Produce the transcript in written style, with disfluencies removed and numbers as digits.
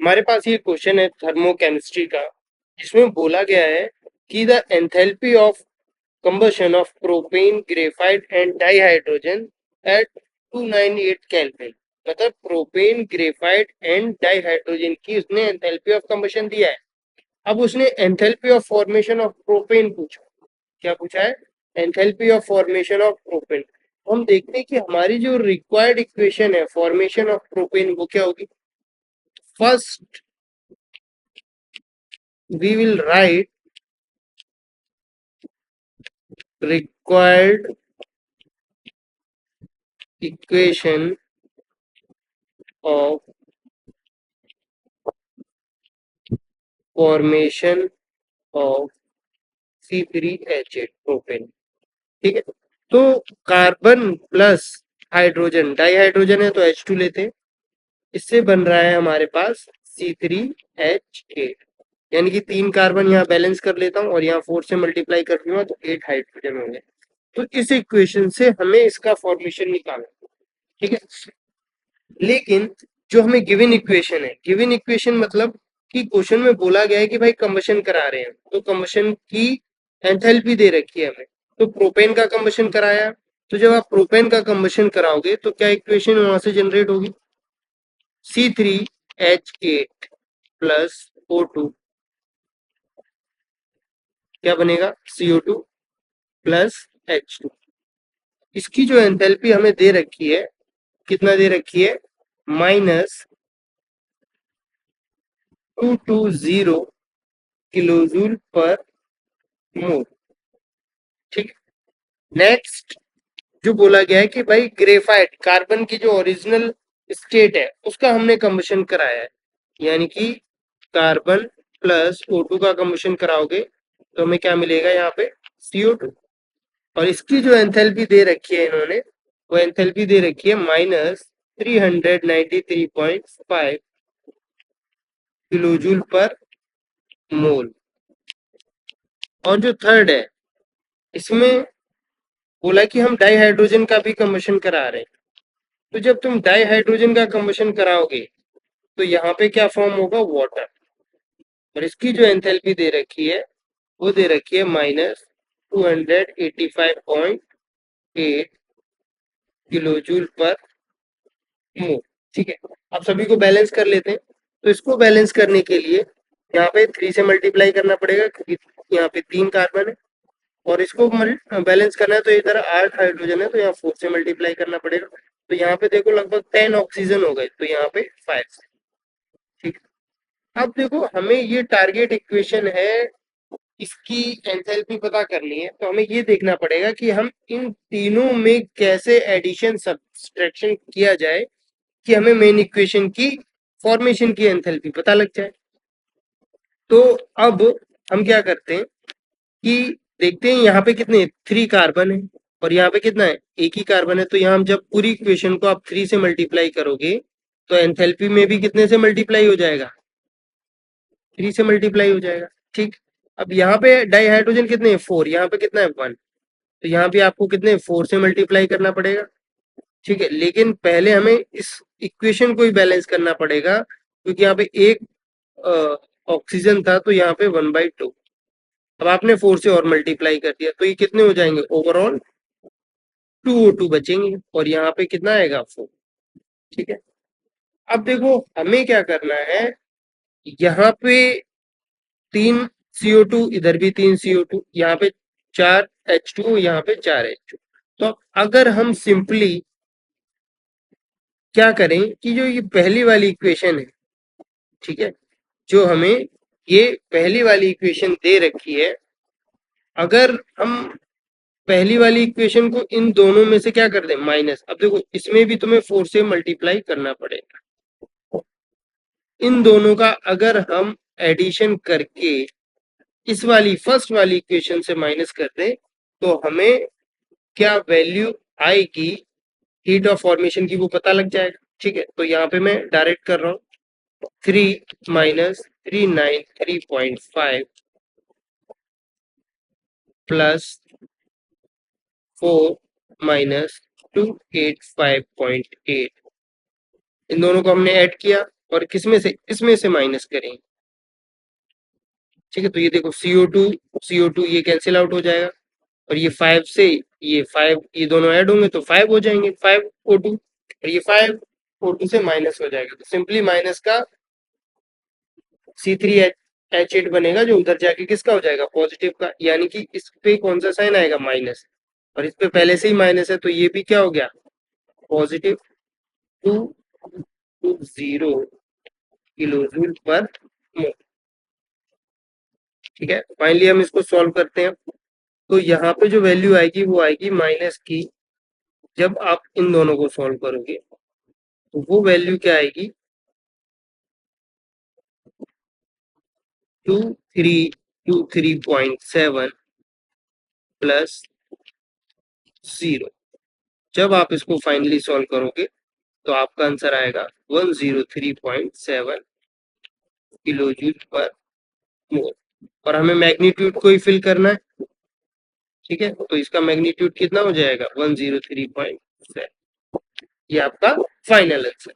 हमारे पास ये क्वेश्चन है थर्मोकेमिस्ट्री का, जिसमें बोला गया है कि the enthalpy of combustion of propane graphite and dihydrogen at 298 kelvin. मतलब प्रोपेन ग्रेफाइट एंड डाइहाइड्रोजन की उसने एंथैल्पी ऑफ कंबशन दिया है। अब उसने enthalpy of formation of propane पूछा। क्या पूछा है? Enthalpy of formation of propane. हम देखते हैं कि हमारी जो रिक्वायर्ड इक्वेशन है फॉर्मेशन ऑफ प्रोपेन वो क्या होगी। First we will write required equation of formation of C3H8 propane. ठीक है, तो कार्बन प्लस हाइड्रोजन, डाइहाइड्रोजन है तो H2 लेते हैं, इससे बन रहा है हमारे पास C3H8। यानी कि 3 कार्बन यहाँ बैलेंस कर लेता हूँ और यहाँ 4 से मल्टीप्लाई कर दूंगा तो 8 हाइड्रोजन हो गए। तो इस इक्वेशन से हमें इसका फॉर्मेशन निकालना। ठीक है, लेकिन जो हमें गिवन इक्वेशन है, गिवन इक्वेशन मतलब कि क्वेश्चन में बोला गया है कि भाई कंबशन करा रहे हैं, तो कंबशन की एंथैल्पी दे रखी है हमें। तो प्रोपेन का कंबशन कराया, तो जब आप प्रोपेन का कंबशन कराओगे तो क्या इक्वेशन वहां से जनरेट होगी? C3H8 प्लस O2 क्या बनेगा? CO2 plus H2। इसकी जो एंथैल्पी हमें दे रखी है, कितना दे रखी है? -220 किलोजूल पर मोल। ठीक है, नेक्स्ट जो बोला गया है कि भाई ग्रेफाइट कार्बन की जो ओरिजिनल स्टेट है उसका हमने कंबशन कराया है, यानी कि कार्बन प्लस O2 का कंबशन कराओगे तो हमें क्या मिलेगा यहाँ पे? CO2। और इसकी जो एंथैल्पी दे रखी है इन्होंने, वो एंथैल्पी दे रखी है -393.5 किलोजूल पर मोल। और जो थर्ड है, इसमें बोला कि हम डाइहाइड्रोजन का भी कंबशन करा रहे हैं। तो जब तुम डाइहाइड्रोजन का कंबशन कराओगे तो यहाँ पे क्या फॉर्म होगा? वाटर। और इसकी जो एंथैल्पी दे रखी है वो दे रखी है -285.8 किलोजूल पर मोल। ठीक है, अब सभी को बैलेंस कर लेते हैं। तो इसको बैलेंस करने के लिए यहाँ पे 3 से मल्टीप्लाई करना पड़ेगा क्योंकि यहाँ पे 3 कार्बन है, और इसको बैलेंस करना है तो इधर 8 हाइड्रोजन है तो यहाँ 4 से मल्टीप्लाई करना पड़ेगा। तो यहाँ पे देखो लगभग 10 ऑक्सीजन हो गए, तो यहाँ पे 5। ठीक है, अब देखो हमें ये टारगेट इक्वेशन है, इसकी एंथैल्पी पता करनी है, तो हमें ये देखना पड़ेगा कि हम इन तीनों में कैसे एडिशन सब्सट्रैक्शन किया जाए कि हमें मेन इक्वेशन की फॉर्मेशन की एंथैल्पी पता लग जाए। तो अब हम क्या करते हैं कि देखते हैं यहाँ पे कितने 3 कार्बन है और यहाँ पे कितना है? एक ही कार्बन है। तो यहाँ हम जब पूरी इक्वेशन को आप 3 से मल्टीप्लाई करोगे तो एंथैल्पी में भी कितने से मल्टीप्लाई हो जाएगा? 3 से मल्टीप्लाई हो जाएगा। ठीक, अब यहाँ पे डाइहाइड्रोजन कितने हैं? 4। यहाँ पे कितना है? 1। तो यहाँ पे आपको कितने 4 से मल्टीप्लाई करना पड़ेगा। ठीक है, लेकिन पहले हमें इस इक्वेशन को ही बैलेंस करना पड़ेगा क्योंकि यहाँ पे एक ऑक्सीजन था तो यहाँ पे 1/2। अब आपने 4 से और मल्टीप्लाई कर दिया तो ये कितने हो जाएंगे? ओवरऑल 2O2 बचेंगे और यहाँ पे कितना आएगा? 4। ठीक है, अब देखो हमें क्या करना है, यहाँ पे 3 CO2, इधर भी 3 CO2, यहाँ पे 4 H2, यहाँ पे 4 H2। तो अगर हम सिंपली क्या करें कि जो ये पहली वाली इक्वेशन है, ठीक है, जो हमें ये पहली वाली इक्वेशन दे रखी है, अगर हम पहली वाली इक्वेशन को इन दोनों में से क्या कर दें? माइनस। अब देखो इसमें भी तुम्हें 4 से मल्टीप्लाई करना पड़ेगा। इन दोनों का अगर हम एडिशन करके इस वाली फर्स्ट वाली इक्वेशन से माइनस कर दें तो हमें क्या वैल्यू आएगी हीट ऑफ फॉर्मेशन की, वो पता लग जाएगा। ठीक है, तो यहाँ पे मैं डायरेक्ट कर रहा हूँ 3 माइनस 393.5 प्लस 4 माइनस 285.8। इन दोनों को हमने ऐड किया और किसमें से, इसमें से माइनस करेंगे। ठीक है, तो ये देखो CO2 ये कैंसिल आउट हो जाएगा, और ये 5 से ये 5 ये दोनों ऐड होंगे तो 5 हो जाएंगे, 5O2, और ये 5O2 से माइनस हो जाएगा, तो सिंपली माइनस का C3H8 बनेगा, जो उधर जाके किसका हो जाएगा, पॉजिटिव का, यानी कि इस पे कौन सा साइन आएगा, माइनस, और इस पे पहले से ही माइनस है, तो ये भी क्या हो गया, पॉजिटिव 220 किलो जूल पर मोल। ठीक है, फाइनली हम इसको सॉल्व करते हैं, तो यहाँ पे जो वैल्यू आएगी वो आएगी माइनस की, जब आप इन दोनों को सॉल्व करोगे तो वो वैल्यू क्या आएगी, 2327 प्लस 0। जब आप इसको फाइनली सॉल्व करोगे तो आपका आंसर आएगा 103.7 किलो जूल पर मोल, और हमें मैग्नीट्यूड को ही फिल करना है। ठीक है, तो इसका मैग्नीट्यूड कितना हो जाएगा, 103.7। ये आपका फाइनल आंसर।